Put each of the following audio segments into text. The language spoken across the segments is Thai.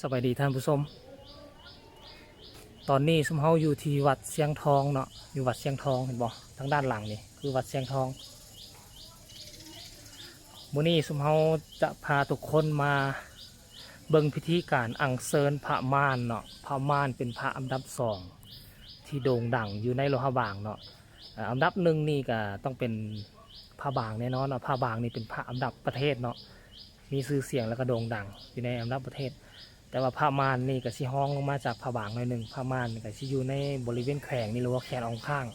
สวัสดีท่านผู้ชมตอนนี้สมเฮาอยู่ที่วัดเสียงทองเนาะอยู่วัดเสียงทองเห็นบ่ทางด้านหลังนี่คือวัดเสียงทองมื้อนี้สมเฮาจะพาทุกคนมาเบิ่งพิธีการอัญเชิญพระม่านเนาะพระม่านเป็นพระอันดับสองที่โด่งดังอยู่ในโลหะบางเนาะอันดับหนึ่งนี่ก็ต้องเป็นพระบางแน่นอนเนาะพระบางนี่เป็นพระอันดับประเทศเนาะมีชื่อเสียงแล้วก็โด่งดังอยู่ในอันดับประเทศแต่ว่าผ้าม่านนี่ก็สิห้องลงมาจากผ้าบางหน่อยหนึ่งผ้าม่านก็สิอยู่ในบริเวณแขวงนี่หรือว่าแขนอองข้าง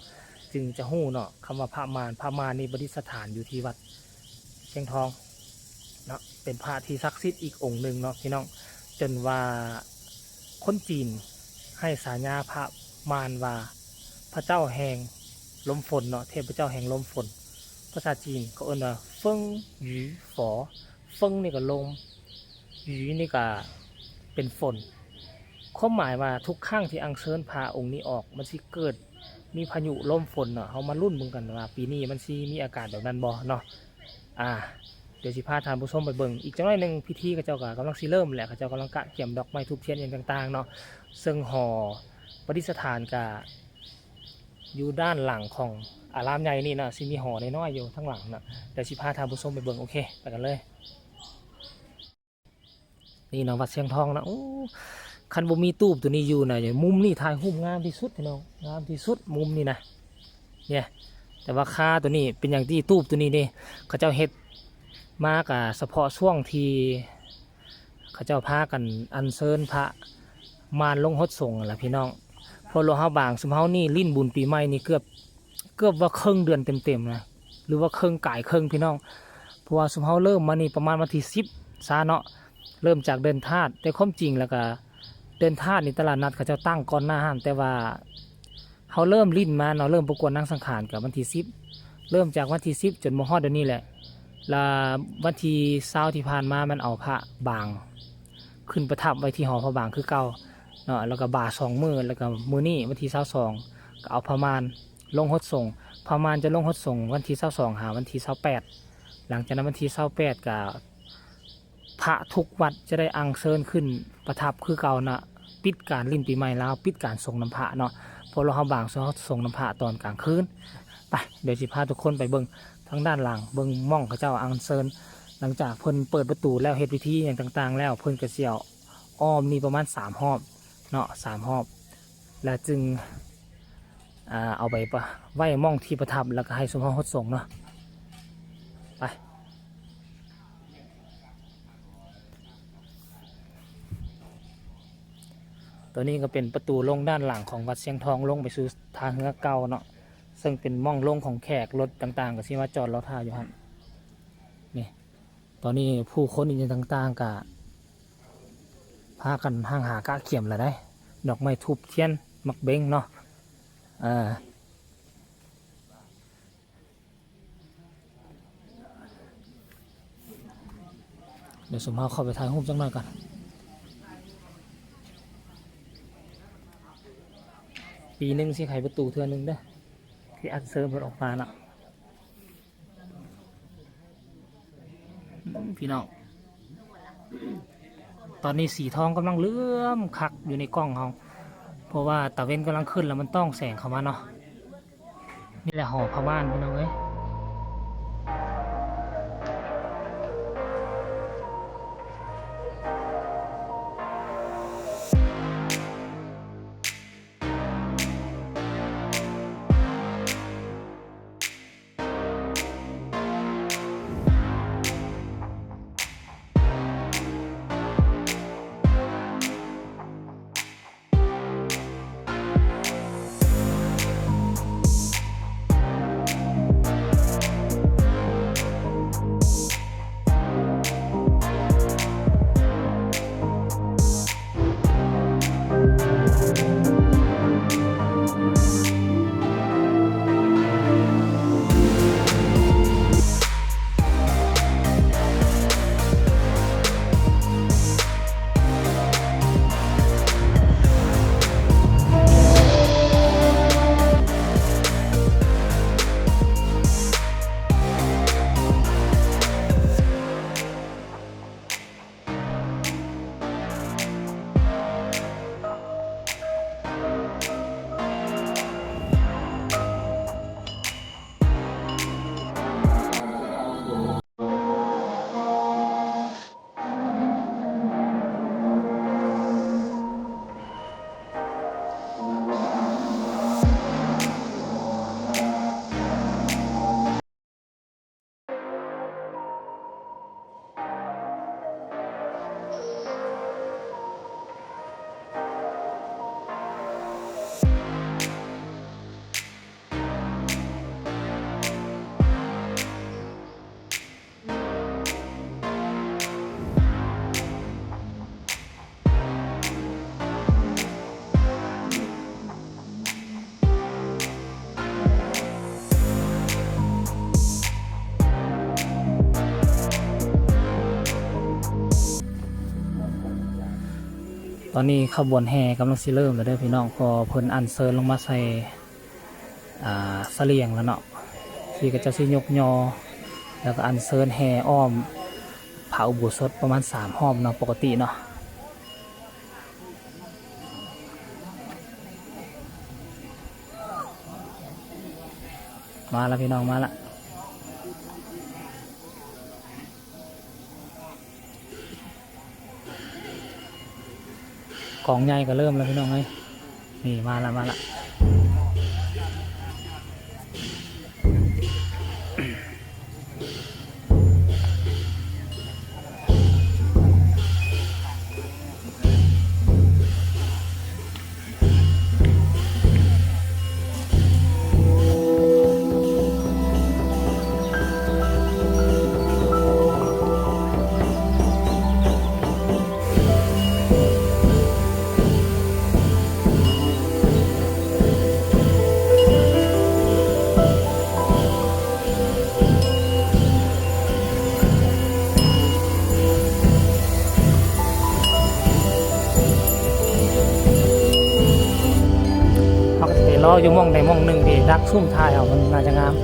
จึงจะหู้เนาะคำว่าผ้าม่านนี่ประดิษฐานอยู่ที่วัดเชียงทองเนาะเป็นพระที่ศักดิ์สิทธิ์อีกองค์หนึ่งเนาะพี่น้องจนว่าคนจีนให้สาญาพระม่านว่าพระเจ้าแห่งลมฝนเนาะเทพเจ้าแห่งลมฝนภาษาจีนเขาเอ่ยว่าเฟิงหยูฝอเฟิงนี่ก็ลมหยูนี่ก็เป็นฝนความหมายว่าทุกครั้งที่อัญเชิญพระองค์นี้ออกมันสิเกิดมีพายุลมฝนเนาะเขามารุ่นมึงกันว่าปีนี้มันสิมีอากาศแบบนั้นบ่เนาะเดี๋ยวสิพาท่านผู้ชมไปเบิ่งอีกจังหน่อยหนึ่งพิธีเขาเจ้าก็กำลังสิเริ่มแหละเขาเจ้ากำลังกะเกี่ยมดอกไม้ทูบเทียนอย่างต่างๆเนาะซึ่งหอประดิษฐานก็อยู่ด้านหลังของอารามใหญ่นี่นะสิมีหอน้อยๆอยู่ทั้งหลังนะเดี๋ยวสิพาท่านผู้ชมไปเบิ่งโอเคไปกันเลยนี่เนาะวัดเชียงทองนะโอ้คันบ่มีตูบตัวนี้อยู่นะอย่างมุมนี่ถ่ายรูปงามที่สุดพี่น้องงามที่สุดมุมนี่นะเนี่ยแต่ว่าค่าตัวนี้เป็นอย่างที่ตูบตัวนี้นี่เขาเจ้าเฮ็ดมากะเฉพาะช่วงที่เขาเจ้าพากันอัญเชิญพระมารลงฮดส่งแหละพี่น้องพอโลหะบางสมเฮานี่ลิ้นบุญปีใหม่นี่เกือบว่าครึ่งเดือนเต็มๆนะหรือว่าครึ่งก่ายครึ่งพี่น้องเพราะว่าสมเฮาเริ่มมานี่ประมาณวันที่10ซาเนาะเริ่มจากเดินธาตุแต่ความจริงแล้วก็เดินธาตุนี่ตลาดนัดเขาจะตั้งก่อนหน้าห้ามแต่ว่าเขาเริ่มลิ้นมาเนาะเริ่มประกวดนางสังขารกับวันที่10เริ่มจากวันที่10จนมฮอดเดี๋ยวนี้แหละแล้ววันที่20ที่ผ่านมามันเอาพระบางขึ้นประทับไว้ที่หอพระบางคือเก่าเนาะแล้วก็บ่า2 มื้อแล้วก็มื้อนี้วันที่22ก็เอาพระมารลงฮดส่งพระมารจะลงฮดส่งวันที่22หาวันที่28หลังจากนั้นวันที่28ก็พระทุกวัดจะได้อัญเชิญขึ้นประทับคือเก่านะปิดการลิ้นปีใหม่แล้วปิดการส่งน้ำพระเนาะพอเราเขาบางส่งน้ำพระตอนกลางคืนไปเดี๋ยวสิพาทุกคนไปเบิ่งทางด้านหลังเบิ่งม่องเขาเจ้าอัญเชิญหลังจากเพิ่นเปิดประตูแล้วเฮ็ดพิธีอย่างต่างๆแล้วเพิ่นก็เสี่ยวอ้อมนี่ประมาณ3 รอบเนาะ3 รอบแล้วจึงเอาไปไว้ม่องที่ประทับแล้วก็ให้สมเฮาฮดส่งเนาะไปตัวนี้ก็เป็นประตูลงด้านหลังของวัดเชียงทองลงไปสู่ทางเรือเก่าเนาะซึ่งเป็นม่องลงของแขกรถต่างๆก็สิมาจอดรอท่าอยู่ฮะนี่ตอนนี้ผู้คนอีกต่างๆก็พากันห่างหากะเขียมแล้วได้ดอกไม้ทูบเทียนมักเบ้งเนาะเดี๋ยวสมภาเข้าไปถ่ายรูปจังหน่อยกันปีหนึ่งสิไขประตูเทือนึงเด้อที่อันเซิร์ฟมันออกมาเนาะพี่น้องตอนนี้สีทองกำลังเลื่อมคักอยู่ในกล้องเขาเพราะว่าตะเว้นกำลังขึ้นแล้วมันต้องแสงเข้ามาเนาะนี่แหละหอพม่านพี่น้องเอ้ย ตอนนี้ขบวนแห่กำลังสิเริ่มแล้วเด้อพี่น้องพอเพิ่นอัญเชิญลงมาใส่เสลียงแล้วเนาะที่ก็จะสิยกยอแล้วก็อัญเชิญแห่อ้อมพระอุโบสถประมาณ3รอบเนาะปกติเนาะมาแล้วพี่น้องมาละกองใหญ่ก็เริ่มแล้วพี่น้องเอ้ยนี่มาละมาละรออยู่มองใดมองหนึ่งที่ดักซุ่มทายเอามันน่าจะงาม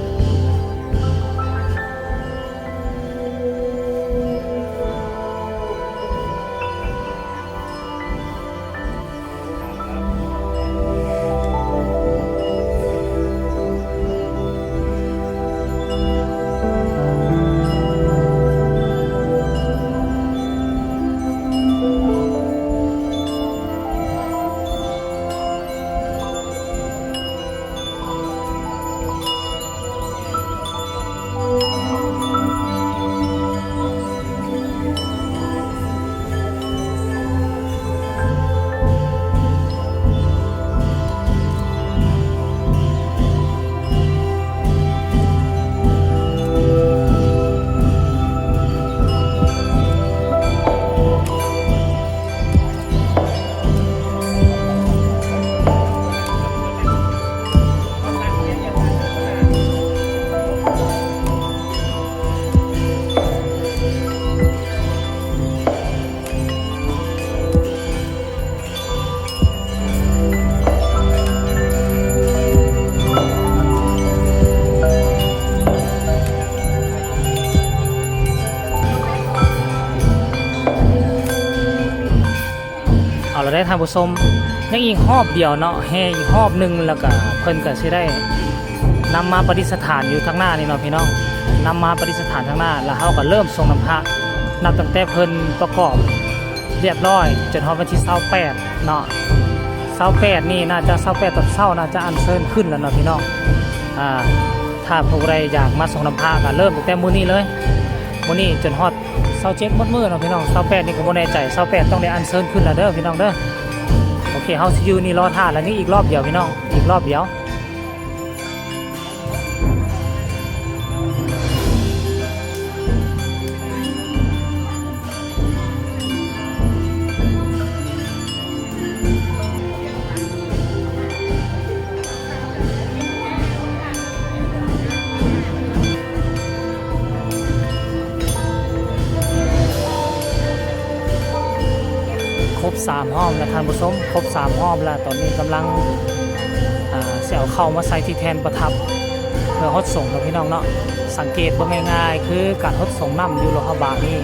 เราได้ทานผู้ชมยังอีกรอบเดียวเนาะแห่อีกรอบหนึ่งแล้วก็เพิ่นก็สิได้นำมาประดิษฐานอยู่ทางหน้านี่เนาะพี่น้องนำมาประดิษฐานทางหน้าแล้วเขาก็เริ่มทรงน้ำพระนับตั้งแต่เพิ่นประกอบเรียบร้อยจนถึงวันที่28เนาะ28นี่น่าจะ28ตอนเช้าน่าจะอัญเชิญขึ้นแล้วเนาะพี่น้องถ้าพวกใดอยากมาทรงน้ำพระก็เริ่มตั้งแต่มื้อนี้เลยมื้อนี้จนฮอด27หมดมื้อเนาะพี่น้อง28นี่ก็บ่แน่ใจ28ต้องได้อัญเชิญขึ้นแล้วเด้อพี่น้องเด้อโอเคเฮาสิอยู่นี่รอท่าแล้วนี่อีกรอบเดียวพี่น้องอีกรอบเดียวครบ3ห้อมแล้วท่านผู้ชมครบ3ห้อมแล้วตอนนี้กำลังเสี่ยวเข้ามาใส่ที่แทนประทับเพื่อฮดส่งเราพี่น้องเนาะสังเกตว่าง่ายๆคือการฮดส่งน้ำอยู่โลหะบานี่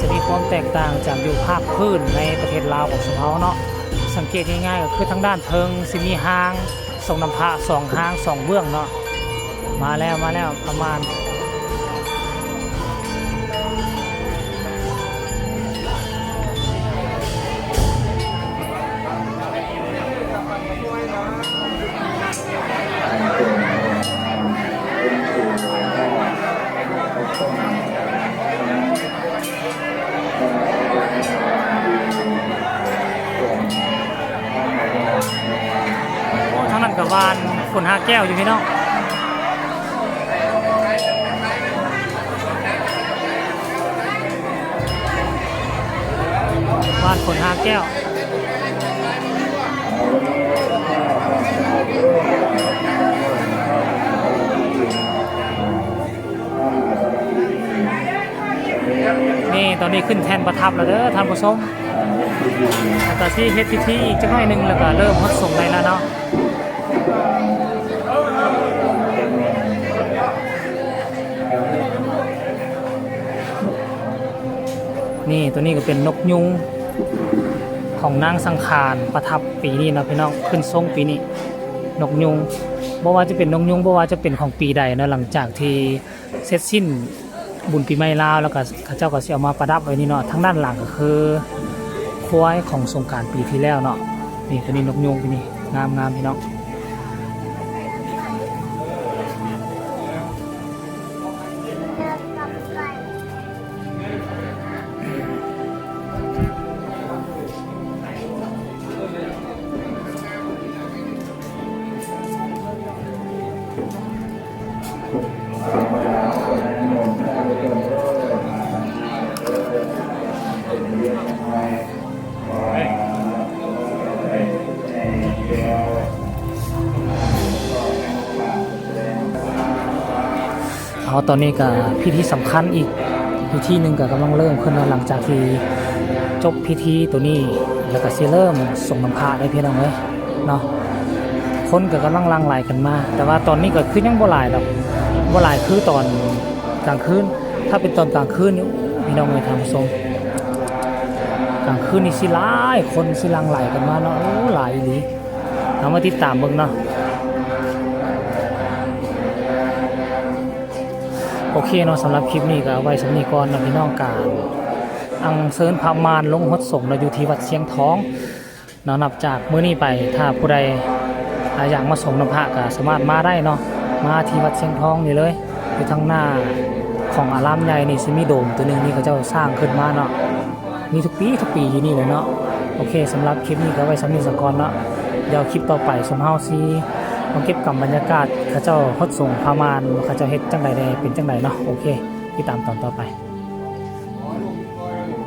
จะมีความแตกต่างจากอยู่ภาคพื้นในประเทศลาวของสมเฮาเนาะสังเกตง่ายๆก็คือทางด้านเทิงสิมีห้างส่งน้ำพระ2ห้าง2เบื้องเนาะมาแล้วประมาณทั้งนั้นกับวานฝน5 แก้วอยู่พี่น้องวานฝน5 แก้ว นี่ตอนนี้ขึ้นแทนประทับแล้วเด้อท่านผู้ชมแต่ที่เฮ็ดพิธีอีกจักหน่อยหนึงแล้วก็เริ่มฮดส่งได้แล้วเนาะนี่ตัวนี้ก็เป็นนกยุงของนางสังขารประทับปีนี้นะพี่น้องขึ้นทรงปีนี้นกยุงบ่ว่าจะเป็นนกยุงบ่ว่าจะเป็นของปีใดนะหลังจากที่เสร็จสิ้นบุญปีใหม่ลาวแล้วก็เขาเจ้าก็สิเอามาประดับไว้นี่เนาะทั้งด้านหลังก็คือควายของสงกรานต์ปีที่แล้วเนาะนี่ตัวนี้นกยุงปีนี้งามพี่น้องตอนนี้ก็พิธีสำคัญอีกพิธีหนึ่งก็กำลังเริ่มขึ้นแล้วหลังจากที่จบพิธีตัวนี้แล้วก็สิเริ่มส่งน้ำพระได้พี่น้องเลยเนาะคนก็กำลังหลั่งไหลกันมาแต่ว่าตอนนี้ก็คือยังบ่หลายดอกบ่หลายคือตอนกลางคืนถ้าเป็นตอนกลางคืนนี่พี่น้องเลยทำทรงกลางคืนนี่สิหลายคนสิหลั่งไหลกันมาเนาะโอ้หลายอีหลีเอามาติดตามเบิ่งเนาะโอเคเนาะสำหรับคลิปนี้ก็เอาไว้สำนีก่อนนะพี่น้องการอังเซิญพามานลงฮดส่งเราอยู่ที่วัดเชียงทองเนาะนับจากมื้อนี้ไปถ้าผู้ใดอยากมาส่งน้ำพระก็สามารถมาได้เนาะมาที่วัดเชียงทองนี่เลยอยู่ทางหน้าของอารามใหญ่นี่สิมีโดมตัวนึงนี่เขาเจ้าสร้างขึ้นมาเนาะมีทุกปีอยู่นี่เลยเนาะโอเคสำหรับคลิปนี้ก็ไว้สำนีสก่อนเนาะเดี๋ยวคลิปต่อไปสมเฮาซีมาเก็บกับบรรยากาศเขาเจ้าฮดส่งพามานเขาเจ้าเฮ็ดจังใดได้เป็นจังใดเนาะโอเคติดตามตอนต่อไป